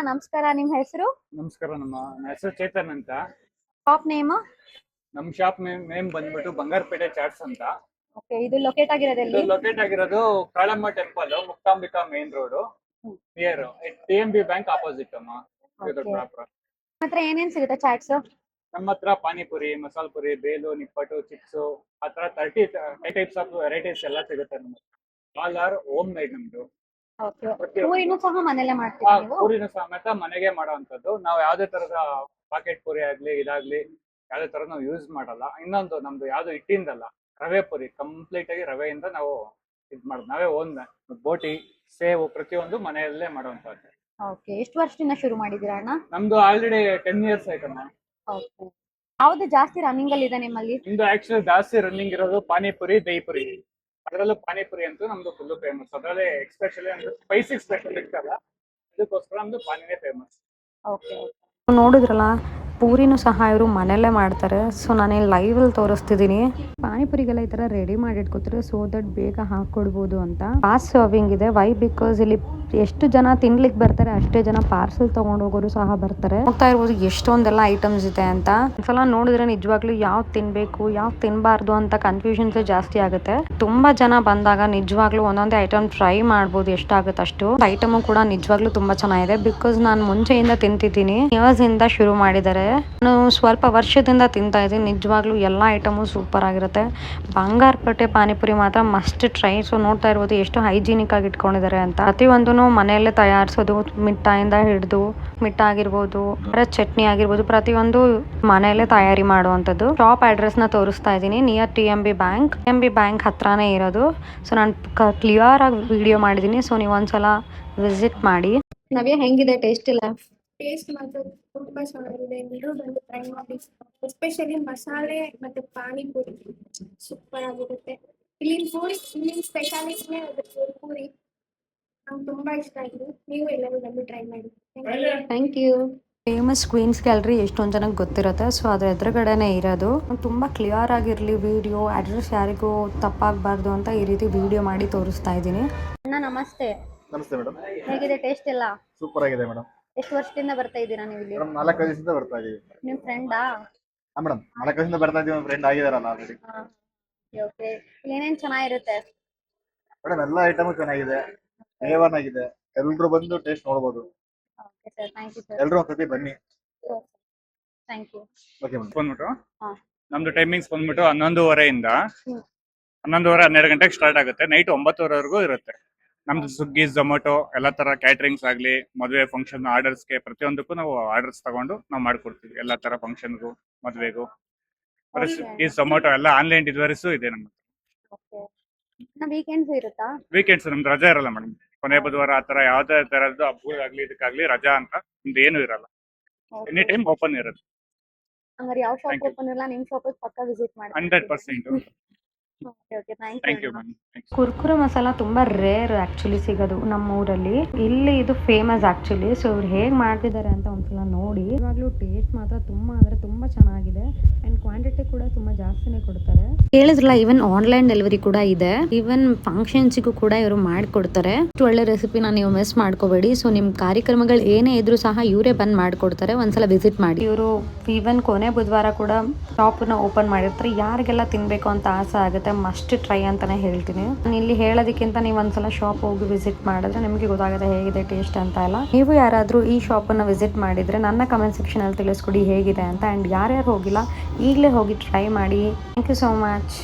ನಮಸ್ಕಾರ. ನಿಮ್ ಹೆಸರು? ನಮಸ್ಕಾರ. ನನ್ನ ಹೆಸರು ಚೇತನ್ ಅಂತ. Shop name? ನಮ್ ಶಾಪ್ ನೇಮ್ ಬಂದ್ಬಿಟ್ಟು ಬಂಗಾರಪೇಟೆ ಚಾಟ್ಸ್ ಅಂತ. ಓಕೆ, ಇದು ಲೊಕೇಟ್ ಆಗಿರೋದು ಇದು ಎಲ್ಲಿ? ಲೊಕೇಟ್ ಆಗಿರೋದು Kalamma temple, Muktambika main road, near TMB bank opposite ಅಮ್ಮ. ಇದು Okay. ಪ್ರಾಪರ್. ಹತ್ರ ಏನೇನ್ ಸಿಗುತ್ತೆ ಚಾಟ್ಸ್? ನಮ್ಮ ಹತ್ರ ಪಾನಿಪುರಿ, ಮಸಾಲ ಪುರಿ, ಬೇಲು, ನಿಪ್ಪಟ್ಟು, ಚಿಪ್ಸು, ಆ ತರ 30 ಟೈಪ್ಸ್ ಆಫ್ ವೆರೈಟೀಸ್ ಎಲ್ಲ ಸಿಗುತ್ತೆ ನಮ್ಮ ಹತ್ರ. ಆಲ್ ಆರ್ ಹೋಮ್ ಮೇಡ್ ನಮ್ದು. ಓಕೆ. Okay. ಪೂರಿನೂ ಸಹ ಮನೇಲೆ ಮಾಡ್ತೀರಾ ನೀವು? ಪೂರಿನ ಸಮೇತ ಮನೆಗೆ ಮಾಡುವಂತದ್ದು. ನಾವು ಯಾವ್ದೇ ತರದ ಪಾಕೆಟ್ ಪೂರಿ ಆಗ್ಲಿ ಇದಾಗ್ಲಿ ಯಾವ್ದೇ ತರ ನಾವು ಯೂಸ್ ಮಾಡಲ್ಲ. ಇನ್ನೊಂದು ನಮ್ದು ಯಾವ್ದು ಹಿಟ್ಟಿಂದಲ್ಲ, ರವೆ ಪುರಿ, ಕಂಪ್ಲೀಟ್ ಆಗಿ ರವೆಯಿಂದ ನಾವು ಇದ್ ಮಾಡೋದು. ನಾವೇ ಓನ್ ಬೋಟಿ, ಸೇವು ಪ್ರತಿಯೊಂದು ಮನೆಯಲ್ಲೇ ಮಾಡುವಂತದ್ದು. ಓಕೆ. ಎಷ್ಟು ವರ್ಷದಿಂದ ಶುರು ಮಾಡಿದೀರಾ ಅಣ್ಣ? ನಮ್ದು ಆಲ್ರೆಡಿ 10 years ಆಯ್ತಮ್ಮ. ಓಕೆ. ಯಾವ್ದು ಜಾಸ್ತಿ ರನ್ನಿಂಗ್ ಅಲ್ಲಿ ಇದೆ ನಿಮ್ಮಲ್ಲಿ? ನಿಮ್ದು ಆಕ್ಚುಲಿ ಜಾಸ್ತಿ ರನ್ನಿಂಗ್ ಇರೋದು ಪಾನಿಪುರಿ, ದಹಿಪುರಿ. ಅದರಲ್ಲೂ ಪಾನಿಪುರಿ ಅಂತೂ ನಮ್ದು ಫುಲ್ ಫೇಮಸ್. ಅದರಲ್ಲಿ ಎಕ್ಸ್ಪೆಷಲಿ ಅಂದ್ರೆ ಸ್ಪೈಸಿಗೆ ಸ್ಪೆಷಲ್ ಇರ್ತಲ್ಲ, ಅದಕ್ಕೋಸ್ಕರ ನಮ್ದು ಪಾನಿನೇ ಫೇಮಸ್. ಓಕೆ. ನೋಡಿದ್ರಲ್ಲ, ಪೂರಿನೂ ಸಹ ಇವರು ಮನೆಯಲ್ಲೇ ಮಾಡ್ತಾರೆ. ಸೊ ನಾನೇನು ಲೈವಲ್ಲಿ ತೋರಿಸ್ತಿದ್ದೀನಿ. ಪಾನಿಪುರಿಗೆಲ್ಲ ಈ ಥರ ರೆಡಿ ಮಾಡಿ ಇಟ್ಕೋತಾರೆ, ಸೊ ದಟ್ ಬೇಗ ಹಾಕ್ಕೊಡ್ಬೋದು ಅಂತ. ಫಾಸ್ಟ್ ಸರ್ವಿಂಗ್ ಇದೆ. ವೈ ಬಿಕಾಸ್ ಇಲ್ಲಿ ಎಷ್ಟು ಜನ ತಿನ್ಲಿಕ್ಕೆ ಬರ್ತಾರೆ ಅಷ್ಟೇ ಜನ ಪಾರ್ಸಲ್ ತೊಗೊಂಡು ಹೋಗೋರು ಸಹ ಬರ್ತಾರೆ. ಹೋಗ್ತಾ ಇರ್ಬೋದು ಎಷ್ಟೊಂದೆಲ್ಲ ಐಟಮ್ಸ್ ಇದೆ ಅಂತ. ಒಂದ್ಸಲ ನೋಡಿದ್ರೆ ನಿಜವಾಗ್ಲೂ ಯಾವ್ದು ತಿನ್ಬೇಕು ಯಾವ್ದು ತಿನ್ನಬಾರ್ದು ಅಂತ ಕನ್ಫ್ಯೂಷನ್ಸ್ ಜಾಸ್ತಿ ಆಗುತ್ತೆ. ತುಂಬಾ ಜನ ಬಂದಾಗ ನಿಜವಾಗ್ಲೂ ಒಂದೊಂದೇ ಐಟಮ್ ಟ್ರೈ ಮಾಡ್ಬೋದು, ಎಷ್ಟಾಗುತ್ತೆ ಅಷ್ಟು. ಐಟಮು ಕೂಡ ನಿಜವಾಗ್ಲೂ ತುಂಬಾ ಚೆನ್ನಾಗಿದೆ. ಬಿಕಾಸ್ ನಾನು ಮುಂಚೆಯಿಂದ ತಿಂತಿದ್ದೀನಿ, ಇಯರ್ಸ್ ಇಂದ ಶುರು ಮಾಡಿದ್ದಾರೆ. ನಾನು ಸ್ವಲ್ಪ ವರ್ಷದಿಂದ ತಿಂತಾ ಇದ್ದೀನಿ. ನಿಜವಾಗ್ಲೂ ಎಲ್ಲ ಐಟಮು ಸೂಪರ್ ಆಗಿರುತ್ತೆ. ಬಂಗಾರಪೇಟೆ ಪಾನಿಪುರಿ ಮಾತ್ರ ಮಸ್ಟ್ ಟ್ರೈ. ಸೊ ನೋಡ್ತಾ ಇರ್ಬೋದು ಎಷ್ಟು ಹೈಜೀನಿಕ್ ಆಗಿ ಇಟ್ಕೊಂಡಿದ್ದಾರೆ ಅಂತ. ಪ್ರತಿಯೊಂದೂ ಮನೆಯಲ್ಲೇ ತಯಾರಿಸೋದು, ಮಿಠಾಯಿಂದ ಹಿಡಿದು ಆಗಿರ್ಬೋದು, ಚಟ್ನಿ ಆಗಿರ್ಬೋದು, ಪ್ರತಿಯೊಂದು ಮನೆಯಲ್ಲೇ ತಯಾರಿ ಮಾಡುವಂಥದ್ದು. ಶಾಪ್ ಅಡ್ರೆಸ್ ನ ತೋರಿಸ್ತಾ ಇದ್ದೀನಿ. ನಿಯರ್ TMB ಬ್ಯಾಂಕ್ ಹತ್ರನೇ ಇರೋದು. ಸೊ ನಾನು ಕ್ಲಿಯರ್ ಆಗಿ ವಿಡಿಯೋ ಮಾಡಿದ್ದೀನಿ. ಸೊ ನೀವು ಒಂದ್ಸಲ ವಿಸಿಟ್ ಮಾಡಿ. ನವ್ಯ, ಹೆಂಗಿದೆ ಟೇಸ್ಟ್ ಇಲ್ಲ? ಟೇಸ್ಟ್ ಮಾತ್ರ ತುಂಬಾ ಚೆನ್ನಾಗಿದೆ. ಎಲ್ಲರೂ ಬಂದು ಟ್ರೈ ಮಾಡಿ. ಎಸ್ಪೆಷಲಿ ಮಸಾಲೆ ಮತ್ತೆ ಪಾನಿಪುರಿ ಸೂಪರ್ ಆಗಿರುತ್ತೆ. ಇಲ್ಲಿನ ಸ್ಪೆಷಾಲಿಟಿನೇ ಅದು ಪೂರಿ. ನಂಗೆ ತುಂಬಾ ಇಷ್ಟ ಆಗಿದೆ. ನೀವು ಎಲ್ಲರೂ ಬಂದು ಟ್ರೈ ಮಾಡಿ. Thank you. Famous queens gallery ಎಷ್ಟೊಂದು ಜನಕ್ಕೆ ಗೊತ್ತಿರುತ್ತೆ. ಸೊ ಅದ್ರ ಎದುರುಗಡೆನೆ ಇರೋದು. ತುಂಬ ಕ್ಲಿಯರ್ ಆಗಿರಲಿ ವಿಡಿಯೋ, ಅಡ್ರೆಸ್ ಯಾರಿಗೂ ತಪ್ಪಾಗಬಾರ್ದು ಅಂತ ಈ ರೀತಿ ವಿಡಿಯೋ ಮಾಡಿ ತೋರಿಸ್ತಾ ಇದ್ದೀನಿ. ಅಣ್ಣ ನಮಸ್ತೆ. ನಮಸ್ತೆ ಮೇಡಮ್. ಹೇಗಿದೆ ಟೇಸ್ಟ್ ಎಲ್ಲ? ಸೂಪರ್ ಆಗಿದೆ ಮೇಡಮ್. ಎಷ್ಟು ವರ್ಷದಿಂದ ಬರ್ತಾ ಇದ್ದೀರಾ ನೀವು ಇಲ್ಲಿ? ಮೇಡಮ್ 4 ವರ್ಷದಿಂದ ಬರ್ತಾ ಇದೀವಿ. ನಿಮ್ ಫ್ರೆಂಡಾ? ಹಾ ಮೇಡಮ್, 4 ವರ್ಷದಿಂದ ಬರ್ತಾ ಇದೀವಿ. ಫ್ರೆಂಡ್ ಆಗಿದಾರಲ್ಲ ಆಲ್ರೆಡಿ. ಓಕೆ. ಏನೇನ್ ಚೆನ್ನಾಗಿರುತ್ತೆ? ಮೇಡಮ್ ಎಲ್ಲ ಐಟಮು ಚೆನ್ನಾಗಿದೆ, A1 ಆಗಿದೆ. ಎಲ್ರು ಬಂದು ಟೇಸ್ಟ್ ನೋಡ್ಬೋದು. Okay sir, thank you sir. ಎಲ್ರು ಒಂದ್ಸತಿ ಬನ್ನಿ. Thank you. Okay madam. ಬಂದ್ಬಿಟ್ಟು ಹಾ. ನಮ್ದು ಟೈಮಿಂಗ್ಸ್ ಬಂದ್ಬಿಟ್ಟು 11:30 ಹ್ಮ್. 11:30 12 ಗಂಟೆಗೆ ಸ್ಟಾರ್ಟ್ ಆಗುತ್ತೆ. ನೈಟ್ 9:00ವರೆಗೂ ಇರುತ್ತೆ. ನಮ್ದು ಸ್ವಿಗ್ಗಿ, ಝೊಮ್ಯಾಟೊ ಎಲ್ಲ ತರ ಕ್ಯಾಟರಿಂಗ್ಸ್ ಆಗ್ಲಿ, ಮದುವೆ ಫಂಕ್ಷನ್ ಆರ್ಡರ್ಸ್ಗೆ ಪ್ರತಿಯೊಂದಕ್ಕೂ ನಾವು ಆರ್ಡರ್ಸ್ ತಗೊಂಡು ನಾವು ಮಾಡ್ಕೊಡ್ತೀವಿ. ಎಲ್ಲ ತರ ಫಂಕ್ಷನ್ಗೂ, ಮದುವೆಗೂ. ಸ್ವಿಗ್ಗಿ, ಝೊಮ್ಯಾಟೊ ಎಲ್ಲ ಆನ್ಲೈನ್ ಡೆಲಿವರೀಸು ಇದೆ ನಮ್ಮ. ಓಕೆ. ವೀಕೆಂಡ್ಸ್ ಇರುತ್ತಾ? ವೀಕೆಂಡ್ಸ್ ನಮ್ದು ರಜಾ ಇರಲ್ಲ ಮೇಡಮ್. ಕೊನೆ ಬುಧವಾರ ಆ ತರ ಯಾವ್ದೇ ತರದ್ದು ಹಬ್ಬಗಳಾಗ್ಲಿ ಇದಕ್ಕಾಗ್ಲಿ ರಜಾ ಅಂತ ನಿಮ್ದು ಏನು ಇರಲ್ಲ. ಎನಿ ಟೈಮ್ ಓಪನ್ ಇರುತ್ತೆ. ಹಂಗಾರೆ ಯಾವ ಶಾಪ್ Thank you. ಓಪನ್ ಇಲ್ಲ, ನಿಮ್ ಶಾಪ್ ಪಕ್ಕ ವಿಸಿಟ್ ಮಾಡಿ. 100%. Okay okay, thank thank you. You ma'am. Kurkure masala ತುಂಬ ರೇರ್ ಆ್ಯಕ್ಚುಲಿ ಸಿಗೋದು ನಮ್ಮ ಊರಲ್ಲಿ. ಇಲ್ಲಿ ಇದು ಫೇಮಸ್ ಆ್ಯಕ್ಚುಲಿ. ಸೊ ಇವ್ರು ಹೇಗೆ ಮಾಡ್ತಿದ್ದಾರೆ ಅಂತ ಒಂದ್ಸಲ ನೋಡಿ. ಇವಾಗಲೂ ಟೇಸ್ಟ್ ಮಾತ್ರ ತುಂಬ ಅಂದರೆ ತುಂಬ ಚೆನ್ನಾಗಿದೆ. ಆ್ಯಂಡ್ ಕ್ವಾಂಟಿಟಿ ಕೂಡ ತುಂಬ ಜಾಸ್ತಿನೇ ಕೊಡ್ತಾರೆ. ಹೇಳಿದ್ರಲ್ಲ, ಈವನ್ ಆನ್ಲೈನ್ ಡೆಲಿವರಿ ಕೂಡ ಇದೆ. ಈವನ್ ಫಂಕ್ಷನ್ಸಿಗೂ ಕೂಡ ಇವರು ಮಾಡಿಕೊಡ್ತಾರೆ. ಇಷ್ಟು ಒಳ್ಳೆ ರೆಸಿಪಿನ ನೀವು ಮಿಸ್ ಮಾಡ್ಕೋಬೇಡಿ. ಸೊ ನಿಮ್ಮ ಕಾರ್ಯಕ್ರಮಗಳು ಏನೇ ಇದ್ರೂ ಸಹ ಇವರೇ ಬಂದು ಮಾಡಿಕೊಡ್ತಾರೆ. ಒಂದ್ಸಲ ವಿಸಿಟ್ ಮಾಡಿ. ಇವರು ಈವನ್ ಕೊನೆ ಬುಧವಾರ ಕೂಡ ಶಾಪನ್ನ ಓಪನ್ ಮಾಡಿರ್ತಾರೆ. ಯಾರಿಗೆಲ್ಲ ತಿನ್ನಬೇಕು ಅಂತ ಆಸೆ ಆಗುತ್ತೆ ಮಸ್ಟ್ ಟ್ರೈ ಅಂತಾನೆ ಹೇಳ್ತೀನಿ. ನಾನು ಇಲ್ಲಿ ಹೇಳೋದಕ್ಕಿಂತ ನೀವು ಒಂದ್ಸಲ ಶಾಪ್ ಹೋಗಿ ವಿಸಿಟ್ ಮಾಡಿದ್ರೆ ನಿಮಗೆ ಗೊತ್ತಾಗುತ್ತೆ ಹೇಗಿದೆ ಟೇಸ್ಟ್ ಅಂತ ಎಲ್ಲ. ನೀವು ಯಾರಾದರೂ ಈ ಶಾಪನ್ನು ವಿಸಿಟ್ ಮಾಡಿದ್ರೆ ನನ್ನ ಕಮೆಂಟ್ ಸೆಕ್ಷನ್ ಅಲ್ಲಿ ತಿಳಿಸ್ಕೊಡಿ ಹೇಗಿದೆ ಅಂತ. ಆ್ಯಂಡ್ ಯಾರ್ಯಾರು ಹೋಗಿಲ್ಲ ಈಗಲೇ ಹೋಗಿ ಟ್ರೈ ಮಾಡಿ. Thank you so much.